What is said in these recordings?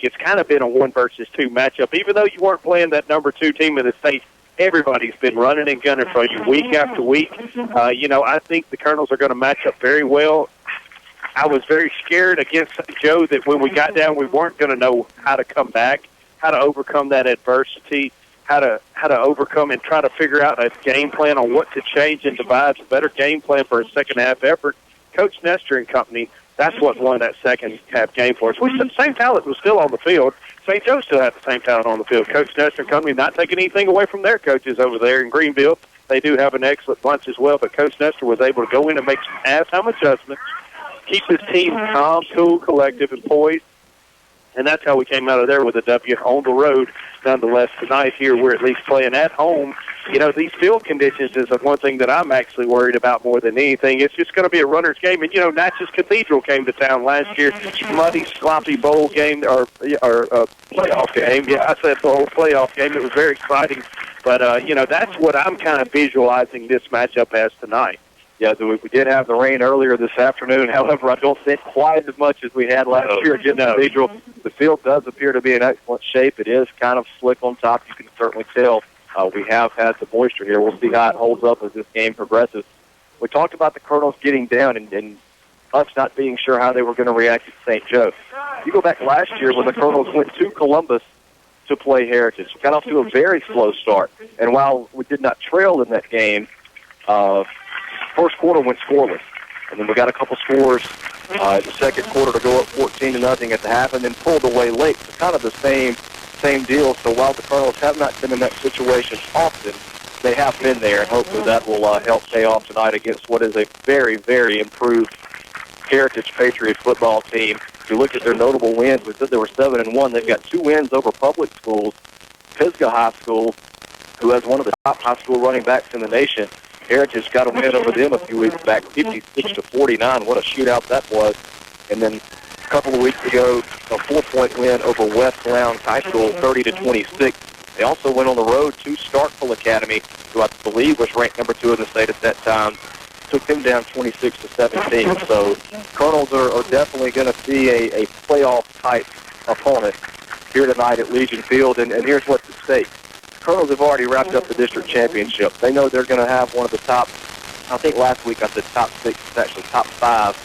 it's kind of been a 1 versus 2 matchup. Even though you weren't playing that number 2 team in the state, everybody's been running and gunning for you week after week. I think the Colonels are going to match up very well. I was very scared against Joe that when we got down, we weren't going to know how to come back, how to overcome that adversity, how to overcome and try to figure out a game plan on what to change and devise a better game plan for a second-half effort. Coach Nestor and company, that's what won that second-half game for us. The same talent was still on the field. St. Joe still had the same talent on the field. Coach Nestor and company not taking anything away from their coaches over there in Greenville. They do have an excellent bunch as well, but Coach Nestor was able to go in and make some halftime adjustments, keep his team calm, cool, collective, and poised. And that's how we came out of there with a W on the road. Nonetheless, tonight here we're at least playing at home. These field conditions is one thing that I'm actually worried about more than anything. It's just going to be a runner's game. And, Natchez Cathedral came to town last year. Muddy, sloppy bowl game or playoff game. Yeah, I said bowl playoff game. It was very exciting. But, that's what I'm kind of visualizing this matchup as tonight. Yeah, we did have the rain earlier this afternoon. However, I don't think quite as much as we had last year at Cathedral. The field does appear to be in excellent shape. It is kind of slick on top. You can certainly tell we have had some moisture here. We'll see how it holds up as this game progresses. We talked about the Colonels getting down and us not being sure how they were going to react to St. Joe. You go back last year when the Colonels went to Columbus to play Heritage. Got off to a very slow start. And while we did not trail in that game, first quarter went scoreless, and then we got a couple scores in the second quarter to go up 14-0 at the half, and then pulled away late. So kind of the same deal. So while the Colonels have not been in that situation often, they have been there, and hopefully that will help pay off tonight against what is a very, very improved Heritage Patriot football team. If you look at their notable wins, we said they were 7-1. They've got 2 wins over public schools. Pisgah High School, who has one of the top high school running backs in the nation. Heritage got a win over them a few weeks back, 56-49. What a shootout that was. And then a couple of weeks ago, a 4-point win over West Lowndes High School, 30-26. They also went on the road to Starkville Academy, who I believe was ranked number 2 in the state at that time. Took them down 26-17. So Colonels are definitely going to see a playoff-type opponent here tonight at Legion Field. And here's what's at stake. Colonels have already wrapped up the district championship. They know they're going to have one of the top, I think last week I said top 6, it's actually top 5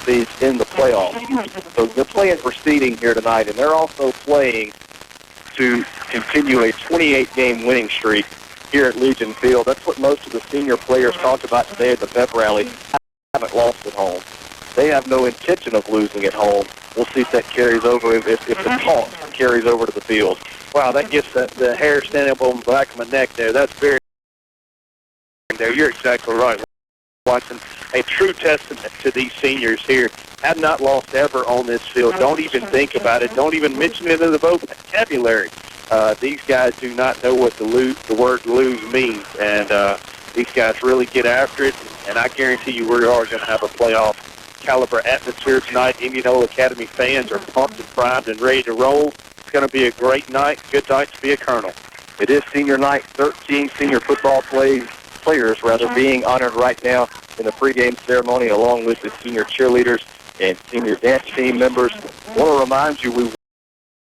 seeds in the playoffs. So they're playing for seeding here tonight, and they're also playing to continue a 28-game winning streak here at Legion Field. That's what most of the senior players talked about today at the pep rally. They haven't lost at home. They have no intention of losing at home. We'll see if that carries over, if the talk carries over to the field. Wow, that gets the hair standing up on the back of my neck there. That's very there. You're exactly right. Watching a true testament to these seniors here. Have not lost ever on this field. Don't even think about it. Don't even mention it in the vocabulary. These guys do not know what the word lose means, and these guys really get after it. And I guarantee you, we are going to have a playoff caliber atmosphere tonight. Indianola Academy fans are pumped and primed and ready to roll. It's going to be a great night. Good night to be a Colonel. It is senior night. 13 senior football players being honored right now in the pregame ceremony, along with the senior cheerleaders and senior dance team members. I want to remind you, we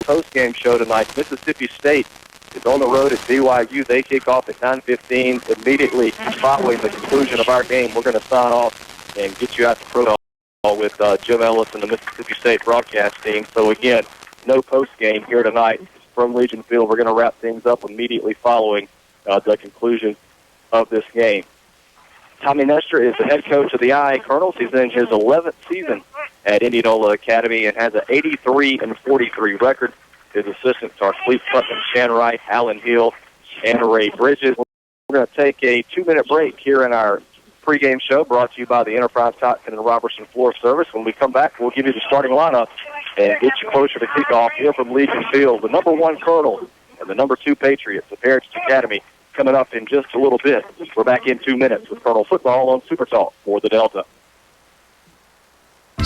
post-game show tonight. Mississippi State is on the road at BYU. They kick off at 9:15. Immediately following the conclusion of our game, we're going to sign off and get you out to protocol with Jim Ellis and the Mississippi State broadcast team. So again, no post-game here tonight from Legion Field. We're going to wrap things up immediately following the conclusion of this game. Tommy Nestor is the head coach of the IA Colonels. He's in his 11th season at Indianola Academy and has an 83-43 record. His assistants are Cleve Putnam, Shan Wright, Alan Hill, and Ray Bridges. We're going to take a 2-minute break here in our pregame show brought to you by the Enterprise Totson and Robertson Floor Service. When we come back, we'll give you the starting lineup and get you closer to kickoff here from Legion Field. The number 1 Colonel and the number 2 Patriots of Heritage Academy coming up in just a little bit. We're back in 2 minutes with Colonel Football on Super Talk for the Delta.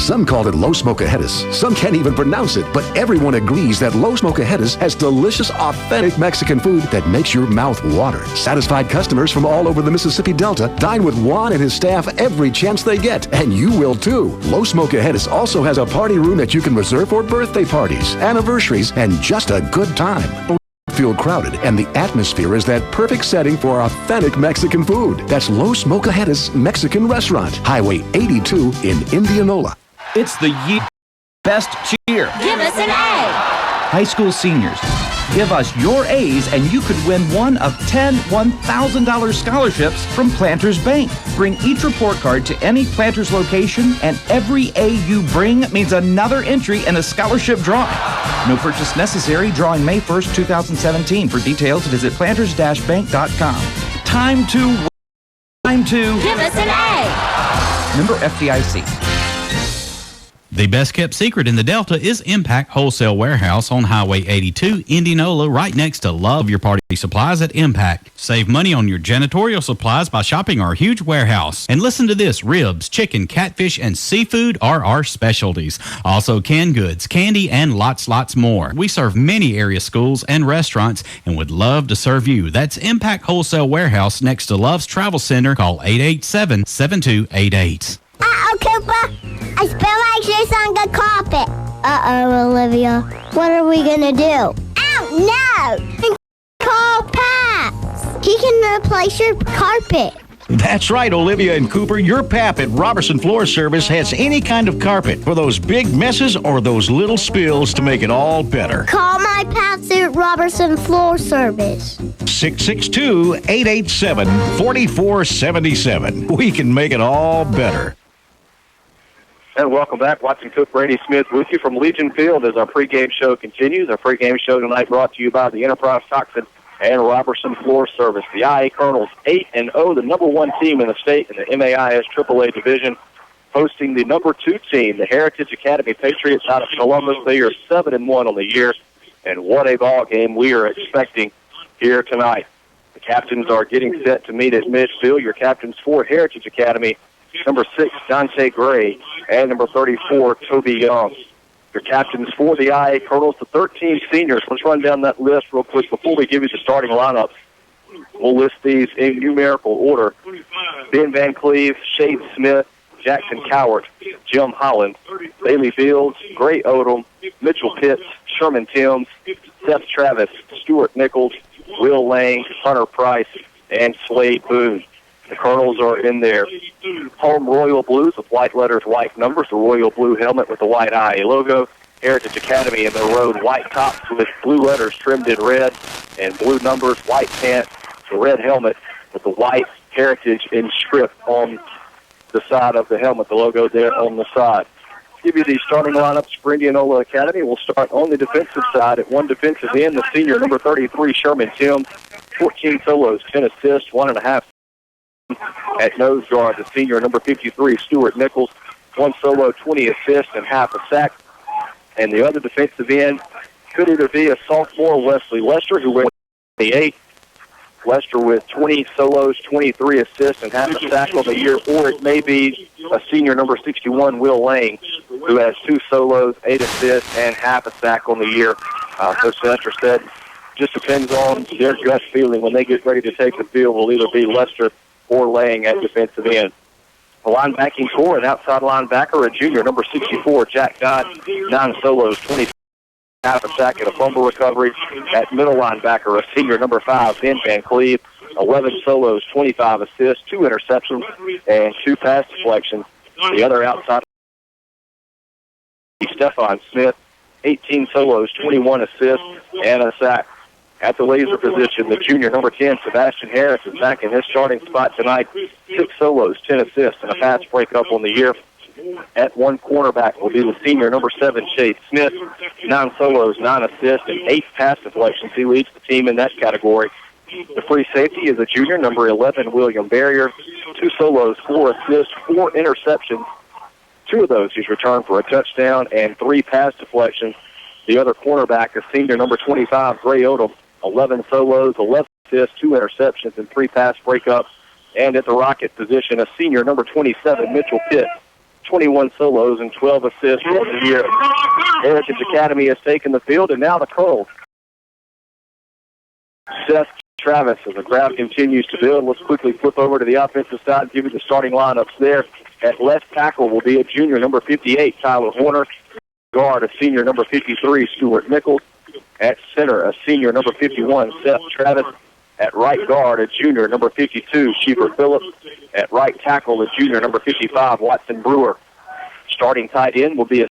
Some call it Los Mocajetas. Some can't even pronounce it, but everyone agrees that Los Mocajetas has delicious, authentic Mexican food that makes your mouth water. Satisfied customers from all over the Mississippi Delta dine with Juan and his staff every chance they get, and you will too. Los Mocajetas also has a party room that you can reserve for birthday parties, anniversaries, and just a good time. Feel crowded, and the atmosphere is that perfect setting for authentic Mexican food. That's Los Mocajetas Mexican Restaurant, Highway 82 in Indianola. It's the year best cheer. Give us an A. High school seniors, give us your A's and you could win one of 10 $1,000 scholarships from Planters Bank. Bring each report card to any Planters location, and every A you bring means another entry in a scholarship drawing. No purchase necessary. Drawing May 1st, 2017. For details, visit planters-bank.com. Time to give us an A. Member FDIC. The best kept secret in the Delta is Impact Wholesale Warehouse on Highway 82, Indianola, right next to Love Your Party Supplies at Impact. Save money on your janitorial supplies by shopping our huge warehouse. And listen to this, ribs, chicken, catfish, and seafood are our specialties. Also canned goods, candy, and lots more. We serve many area schools and restaurants and would love to serve you. That's Impact Wholesale Warehouse next to Love's Travel Center. Call 887-7288. Uh-oh, Cooper. I spilled my shoes on the carpet. Uh-oh, Olivia. What are we gonna do? Oh, no! Call Paps. He can replace your carpet. That's right, Olivia and Cooper. Your Pap at Robertson Floor Service has any kind of carpet for those big messes or those little spills to make it all better. Call my Paps at Robertson Floor Service. 662-887-4477. We can make it all better. And welcome back. Watson Cook, Brady Smith with you from Legion Field as our pregame show continues. Our pregame show tonight brought to you by the Enterprise Toxin and Robertson Floor Service. The IA Colonels 8-0, the number one team in the state in the MAIS AAA division, hosting the number two team, the Heritage Academy Patriots out of Columbus. They are 7-1 on the year, and what a ball game we are expecting here tonight. The captains are getting set to meet at midfield. Your captains for Heritage Academy, number 6, Dante Gray, and number 34, Toby Young. Your captains for the IA Colonels, the 13 seniors. Let's run down that list real quick before we give you the starting lineups. We'll list these in numerical order. Ben Van Cleve, Shade Smith, Jackson Cowart, Jim Holland, Bailey Fields, Gray Odom, Mitchell Pitts, Sherman Timms, Seth Travis, Stuart Nichols, Will Lang, Hunter Price, and Slade Boone. The Colonels are in their home royal blues with white letters, white numbers, the royal blue helmet with the white IA logo. Heritage Academy in their road white tops with blue letters trimmed in red and blue numbers, white pants, the red helmet with the white Heritage in script on the side of the helmet, the logo there on the side. Give you the starting lineups for Indianola Academy. We'll start on the defensive side at one defensive end, the senior number 33, Sherman Timms, 14 solos, 10 assists, 1.5. At nose guard, the senior number 53, Stuart Nichols, 1 solo, 20 assists, and half a sack. And the other defensive end could either be a sophomore, Wesley Lester, who went 28. Lester with 20 solos, 23 assists, and half a sack on the year. Or it may be a senior number 61, Will Lang, who has 2 solos, 8 assists, and half a sack on the year. Coach Lester said just depends on their gut feeling. When they get ready to take the field, will either be Lester or Lang at defensive end. The linebacking core, an outside linebacker, a junior, number 64, Jack Dodd, 9 solos, 20, half a sack, and a fumble recovery. At middle linebacker, a senior, number 5, Ben Van Cleve, 11 solos, 25 assists, 2 interceptions, and 2 pass deflections. The other outside, Stephon Smith, 18 solos, 21 assists, and a sack. At the laser position, the junior, number 10, Sebastian Harris, is back in his starting spot tonight. 6 solos, 10 assists, and a pass breakup on the year. At one cornerback will be the senior, number 7, Shade Smith, 9 solos, 9 assists, and 8 pass deflections. He leads the team in that category. The free safety is a junior, number 11, William Barrier, 2 solos, 4 assists, 4 interceptions. 2 of those he's returned for a touchdown and 3 pass deflections. The other cornerback is senior, number 25, Gray Odom, 11 solos, 11 assists, 2 interceptions, and 3 pass breakups. And at the Rocket position, a senior, number 27, Mitchell Pitts, 21 solos and 12 assists for the year. Heritage Academy has taken the field, and now the Colonels. Seth Travis, as the crowd continues to build. Let's quickly flip over to the offensive side and give you the starting lineups there. At left tackle will be a junior, number 58, Tyler Horner. Guard, a senior, number 53, Stuart Nichols. At center, a senior, number 51, Seth Travis. At right guard, a junior, number 52, Sheever Phillips. At right tackle, a junior, number 55, Watson Brewer. Starting tight end will be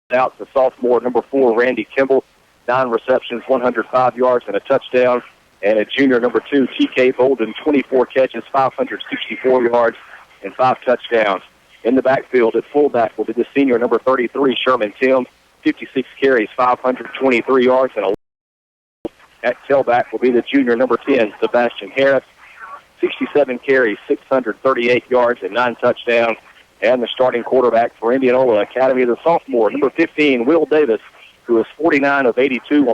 the sophomore, number 4, Randy Kimball. 9 receptions, 105 yards, and a touchdown. And a junior, number 2, T.K. Bolden, 24 catches, 564 yards, and 5 touchdowns. In the backfield at fullback will be the senior, number 33, Sherman Tim, 56 carries, 523 yards, and at tailback will be the junior, number 10, Sebastian Harris, 67 carries, 638 yards, and 9 touchdowns. And the starting quarterback for Indianola Academy, the sophomore, number 15, Will Davis, who is 49 of 82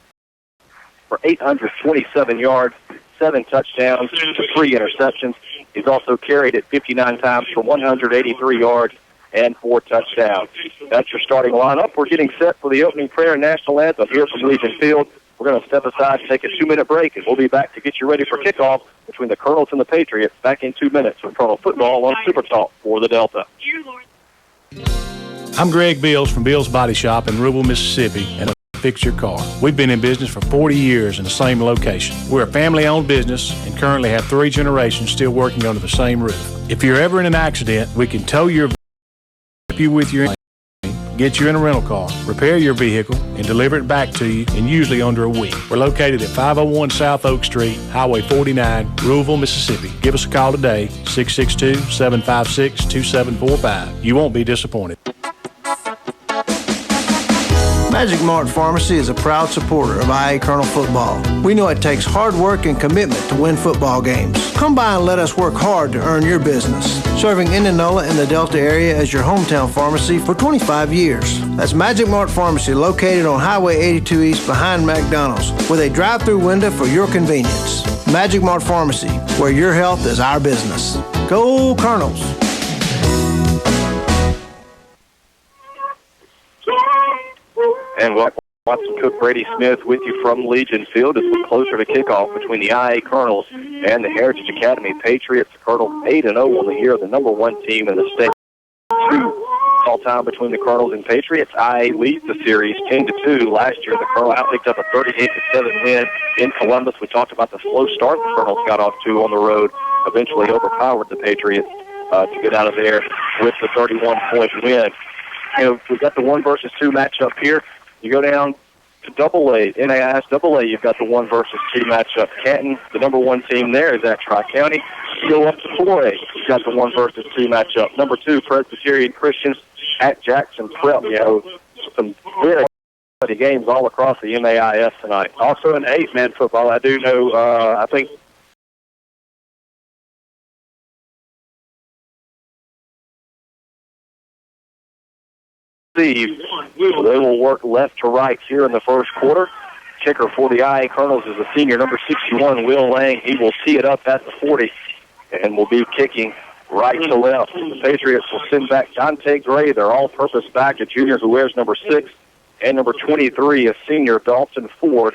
for 827 yards, 7 touchdowns, 3 interceptions. He's also carried it 59 times for 183 yards and 4 touchdowns. That's your starting lineup. We're getting set for the opening prayer and national anthem here from Legion Field. We're going to step aside and take a 2-minute break, and we'll be back to get you ready for kickoff between the Colonels and the Patriots back in 2 minutes with Colonel Football on Super Talk for the Delta. I'm Greg Bills from Bills Body Shop in Rubel, Mississippi, and I fix your car. We've been in business for 40 years in the same location. We're a family-owned business and currently have 3 generations still working under the same roof. If you're ever in an accident, we can tow your vehicle, help you with your get you in a rental car, repair your vehicle, and deliver it back to you in usually under a week. We're located at 501 South Oak Street, Highway 49, Louisville, Mississippi. Give us a call today, 662-756-2745. You won't be disappointed. Magic Mart Pharmacy is a proud supporter of IA Colonel football. We know it takes hard work and commitment to win football games. Come by and let us work hard to earn your business. Serving Indianola and the Delta area as your hometown pharmacy for 25 years. That's Magic Mart Pharmacy, located on Highway 82 East behind McDonald's, with a drive-through window for your convenience. Magic Mart Pharmacy, where your health is our business. Go Colonels! And Watson Cook, Brady Smith with you from Legion Field as we're closer to kickoff between the IA Colonels and the Heritage Academy Patriots. The Colonels 8-0 on the year, the number 1 team in the state. 2 all-time between the Colonels and Patriots. IA leads the series 10-2. Last year, the Colonels picked up a 38-7 win in Columbus. We talked about the slow start the Colonels got off to on the road, eventually overpowered the Patriots to get out of there with the 31-point win. You know, we've got the 1 versus 2 matchup here. You go down to Double-A, NAIS Double-A, you've got the 1 versus 2 matchup. Canton, the number 1 team there, is at Tri-County. You go up to 4A, you've got the 1 versus 2 matchup. Number 2, Presbyterian Christians at Jackson Prep. You know, some very quality games all across the NAIS tonight. Also in 8-man football, I do know, I think They will work left to right here in the first quarter. Kicker for the IA Colonels is the senior, number 61, Will Lang. He will tee it up at the 40 and will be kicking right to left. The Patriots will send back Dante Gray, their all-purpose back, a junior who wears number 6, and number 23, a senior, Dalton Ford.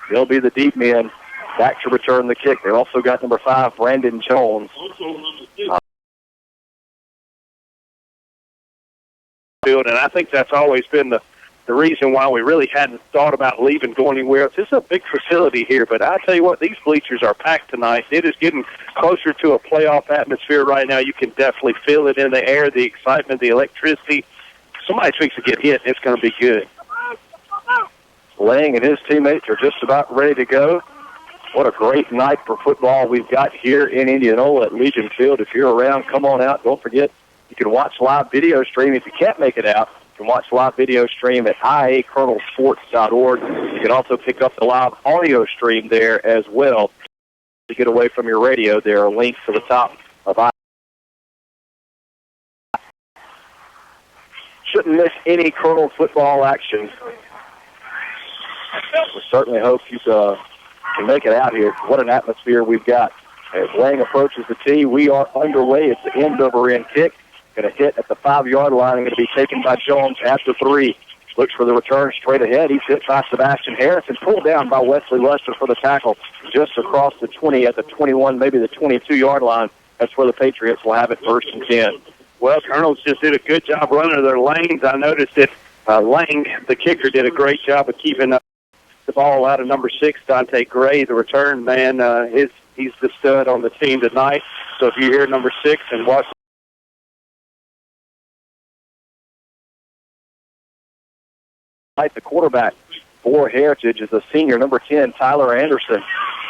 They'll be the deep men back to return the kick. They've also got number 5, Brandon Jones. And I think that's always been the reason why we really hadn't thought about leaving, going anywhere else. It's a big facility here, but I tell you what, these bleachers are packed tonight. It is getting closer to a playoff atmosphere right now. You can definitely feel it in the air, the excitement, the electricity. Somebody thinks to get hit, it's going to be good. Lang and his teammates are just about ready to go. What a great night for football we've got here in Indianola at Legion Field. If you're around, come on out. Don't forget, you can watch live video stream. If you can't make it out, you can watch live video stream at iacolonelsports.org. You can also pick up the live audio stream there as well. To get away from your radio, there are links to the top of Shouldn't miss any Colonel football action. We certainly hope you can make it out here. What an atmosphere we've got. As Lang approaches the tee, we are underway. It's the end over end kick. Going to hit at the 5-yard line and going to be taken by Jones at the 3. Looks for the return straight ahead. He's hit by Sebastian Harris and pulled down by Wesley Lester for the tackle just across the 20 at the 21, maybe the 22-yard line. That's where the Patriots will have it 1st and 10. Well, Colonels just did a good job running their lanes. I noticed that Lang, the kicker, did a great job of keeping the ball out of number 6, Dante Gray, the return man. He's the stud on the team tonight. So if you hear number 6 and watch the quarterback for Heritage is a senior, number 10, Tyler Anderson.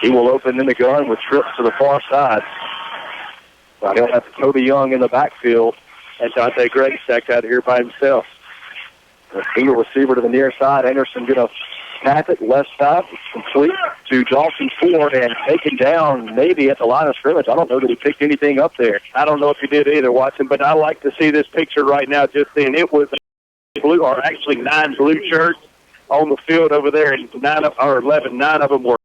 He will open in the gun with trips to the far side. Well, he'll have Toby Young in the backfield. and Dante Gray stacked out here by himself. A single receiver to the near side. Anderson going to pass it left side, complete to Dawson Ford, and taken down maybe at the line of scrimmage. I don't know that he picked anything up there. I don't know if he did either, Watson, but I like to see this picture right now just then. It was blue, or actually 9 blue shirts on the field over there, and 9 of them were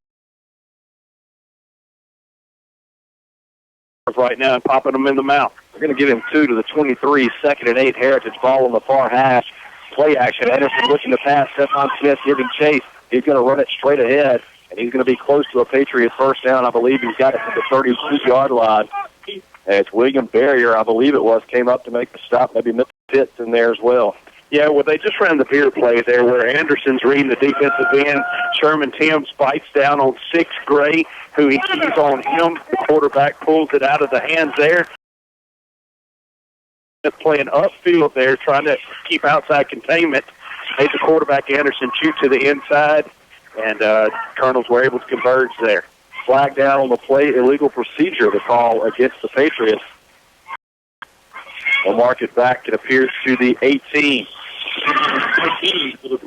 right now and popping them in the mouth. We're going to give him 2 to the 23, 2nd and 8, Heritage ball on the far hash. Play action. Anderson looking to pass. Stephon Smith giving chase. He's going to run it straight ahead, and he's going to be close to a Patriots first down. I believe he's got it to the 32-yard line. As William Barrier, I believe it was, came up to make the stop. Maybe Mitchell Pitts in there as well. Yeah, well, they just ran the beer play there where Anderson's reading the defensive end. Sherman Timms bites down on 6 Gray, who he's on him. The quarterback pulls it out of the hands there. Playing upfield there, trying to keep outside containment. Made the quarterback Anderson shoot to the inside, and Colonels were able to converge there. Flag down on the play, illegal procedure to call against the Patriots. We'll mark it back, it appears, to the 18.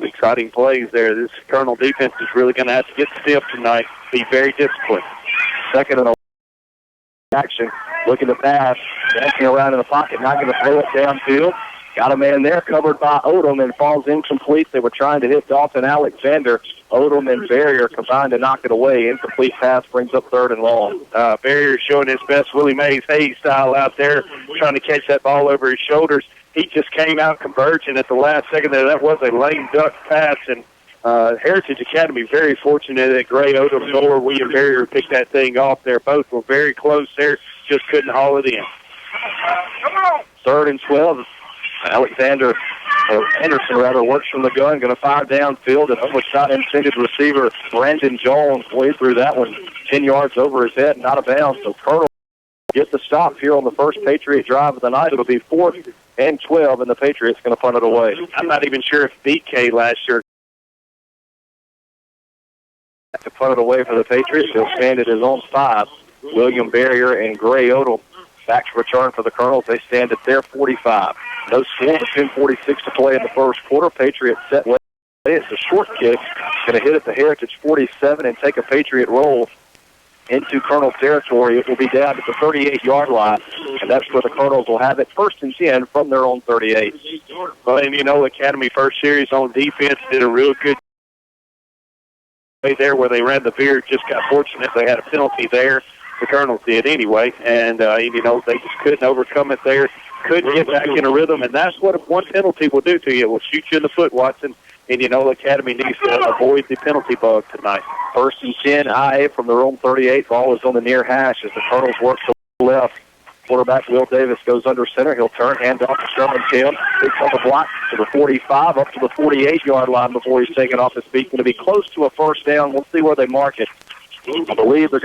Exciting plays there. This Colonel defense is really going to have to get stiff tonight, be very disciplined. 2nd and 11 action, looking to pass, dancing around in the pocket, not going to throw it downfield. Got a man there covered by Odom and falls incomplete. They were trying to hit Dalton Alexander. Odom and Barrier combined to knock it away. Incomplete pass brings up 3rd and long. Barrier showing his best Willie Mays Hayes style out there, trying to catch that ball over his shoulders. He just came out converging at the last second there. That was a lame duck pass, and Heritage Academy very fortunate that Gray, Odom, or William Barrier picked that thing off there. Both were very close there, just couldn't haul it in. 3rd and 12. Anderson works from the gun, going to fire downfield, and almost shot intended receiver Brandon Jones way through that one, 10 yards over his head, not a bounds. So Colonel gets the stop here on the first Patriot drive of the night. It'll be 4th and 12, and the Patriots going to punt it away. I'm not even sure if BK last year to punt it away for the Patriots. He'll stand at his own 5. William Barrier and Gray Odom back to return for the Colonels. They stand at their 45. No score, 10:46 to play in the first quarter. Patriots set way. It's a short kick. Going to hit at the Heritage 47 and take a Patriot roll into Colonel territory. It will be down at the 38-yard line, and that's where the Colonels will have it 1st and 10 from their own 38. Well, and Academy first series on defense did a real good way there where they ran the beard. Just got fortunate they had a penalty there. The Colonels did anyway, and they just couldn't overcome it there. Couldn't get back in a rhythm, and that's what one penalty will do to you. It will shoot you in the foot, Watson. Indianola Academy needs to avoid the penalty bug tonight. 1st and 10, IA from their own 38. Ball is on the near hash as the Colonels work to the left. Quarterback Will Davis goes under center. He'll turn, hand off to Sherman Tim. Picks up the block to the 45, up to the 48-yard line before he's taken off his feet. Going to be close to a first down. We'll see where they mark it. I believe they're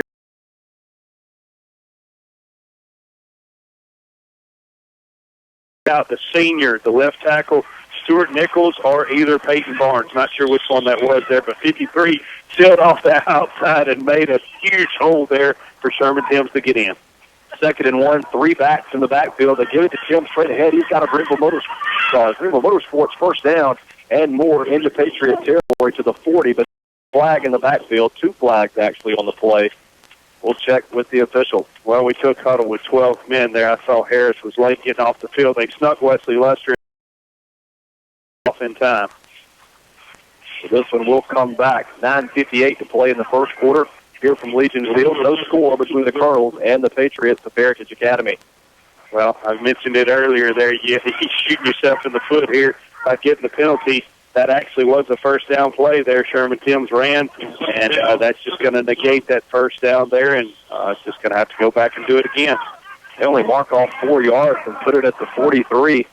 out the senior, the left tackle, Stuart Nichols, or either Peyton Barnes. Not sure which one that was there, but 53 sealed off the outside and made a huge hole there for Sherman Timms to get in. 2nd and 1, 3 backs in the backfield. They give it to Tim straight ahead. He's got a Greenville Motorsports first down and more into Patriot territory to the 40, but flag in the backfield. 2 flags actually on the play. We'll check with the official. Well, we took huddle with 12 men there. I saw Harris was late getting off the field. They snuck Wesley Lester off in time. So this one will come back. 9:58 to play in the first quarter. Here from Legion Field, no score between the Colonels and the Patriots of Heritage Academy. Well, I mentioned it earlier there. You're shooting yourself in the foot here by getting the penalty. That actually was a first down play there. Sherman Timms ran, and that's just going to negate that first down there, and it's just going to have to go back and do it again. They only mark off 4 yards and put it at the 43.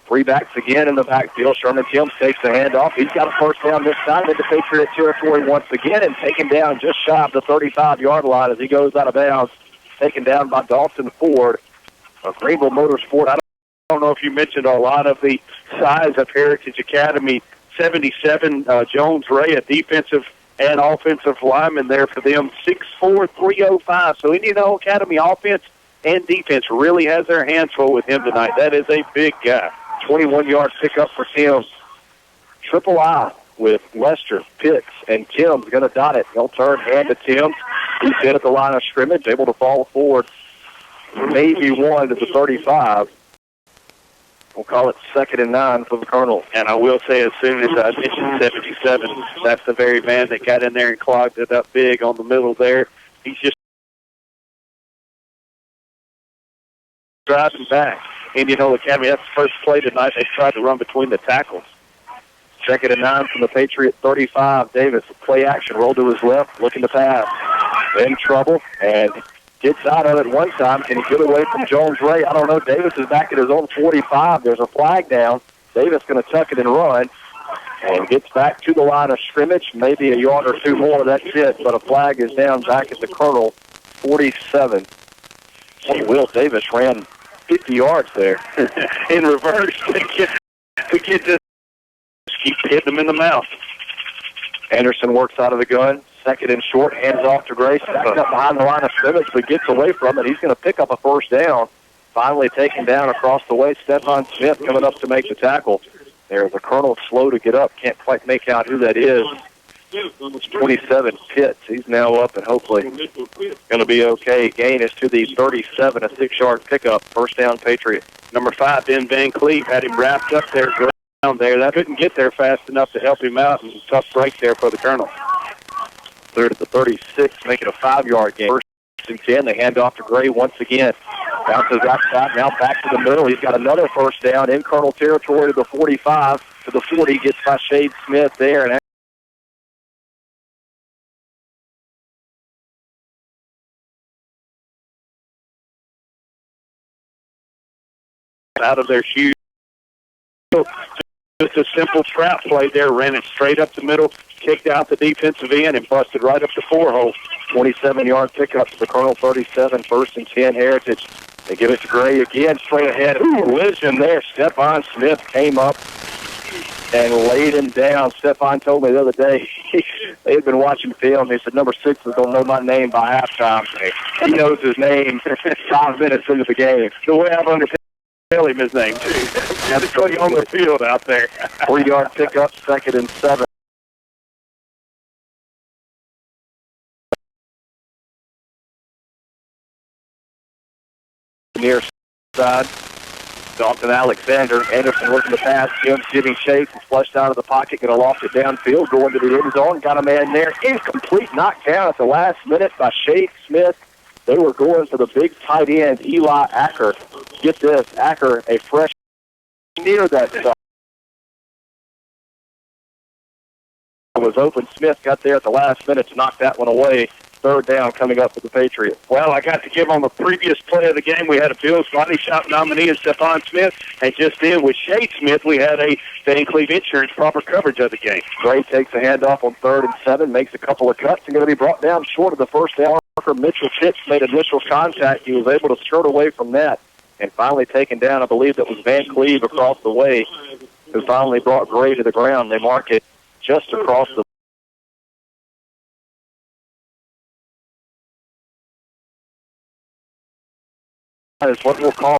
Three backs again in the backfield. Sherman Timms takes the handoff. He's got a first down this time into Patriot territory once again and taken down just shy of the 35-yard line as he goes out of bounds. Taken down by Dalton Ford of Greenville Motorsport. I don't know if you mentioned a lot of the size of Heritage Academy. 77, Jones Ray, a defensive and offensive lineman there for them. 6'4", 305. So Indianola Academy offense and defense really has their hands full with him tonight. That is a big guy. 21-yard pickup for Timms. Triple I with Lester, Pitts, and Timms going to dot it. They'll turn hand to Timms. He's in at the line of scrimmage, able to fall forward. Maybe one to the 35. We'll call it 2nd and 9 for the Colonel. And I will say, as soon as I mentioned 77, that's the very man that got in there and clogged it up big on the middle there. He's just driving back. Indianola Academy, that's the first play tonight. They tried to run between the tackles. 2nd and 9 from the Patriot 35. Davis, play action, roll to his left, looking to pass. In trouble, and gets out of it one time. Can he get away from Jones Ray? I don't know. Davis is back at his own 45. There's a flag down. Davis going to tuck it and run. And gets back to the line of scrimmage. Maybe a yard or two more, that's it. But a flag is down back at the Colonel, 47. Will Davis ran 50 yards there. In reverse. The kid just keeps hitting him in the mouth. Anderson works out of the gun. 2nd and short, hands off to Gray. Stacks up behind the line of scrimmage, but gets away from it. He's going to pick up a first down. Finally taken down across the way. Stephon Smith coming up to make the tackle. There's the Colonel slow to get up. Can't quite make out who that is. It's 27, Pitts. He's now up and hopefully going to be okay. Gain is to the 37, a 6-yard pickup. First down, Patriot. Number 5, Ben Van Cleve, had him wrapped up there, down there. That couldn't get there fast enough to help him out, and tough break there for the Colonel. 3rd at the 36, making a 5-yard gain. 1st and 10, they hand off to Gray once again. Bounces outside, now back to the middle. He's got another first down in Colonel territory to the 45, to the 40. Gets by Shade Smith there, and out of their shoes. Just a simple trap play there. Ran it straight up the middle, kicked out the defensive end, and busted right up the 4-hole. 27-yard pickup to the Colonel 37, 1st and 10 Heritage. They give it to Gray again, straight ahead. Collision there. Stephon Smith came up and laid him down. Stephon told me the other day they had been watching film. He said, number 6 is going to know my name by halftime. He knows his name 5 minutes into the game. The way I've understood tell him his name, too. That's putting on the field out there. 3-yard pickup, 2nd and 7. Near side, Dalton Alexander. Anderson looking to pass. Timms giving chase. It's flushed out of the pocket. Going to loft it downfield. Going to the end zone. Got a man there. Incomplete knockdown at the last minute by Shade Smith. They were going to the big tight end, Eli Acker. Get this, Acker, a fresh near that stuff. It was open. Smith got there at the last minute to knock that one away. 3rd down coming up for the Patriots. Well, I got to give on the previous play of the game. We had a Bills body shop nominee in Stephon Smith, and just then with Shade Smith, we had a Van Cleve Insurance proper coverage of the game. Gray takes a handoff on 3rd and 7, makes a couple of cuts, and going to be brought down short of the first down. Mitchell Pitts made initial contact. He was able to skirt away from that, and finally taken down. I believe that was Van Cleve across the way, who finally brought Gray to the ground. They mark it just across the is what we'll call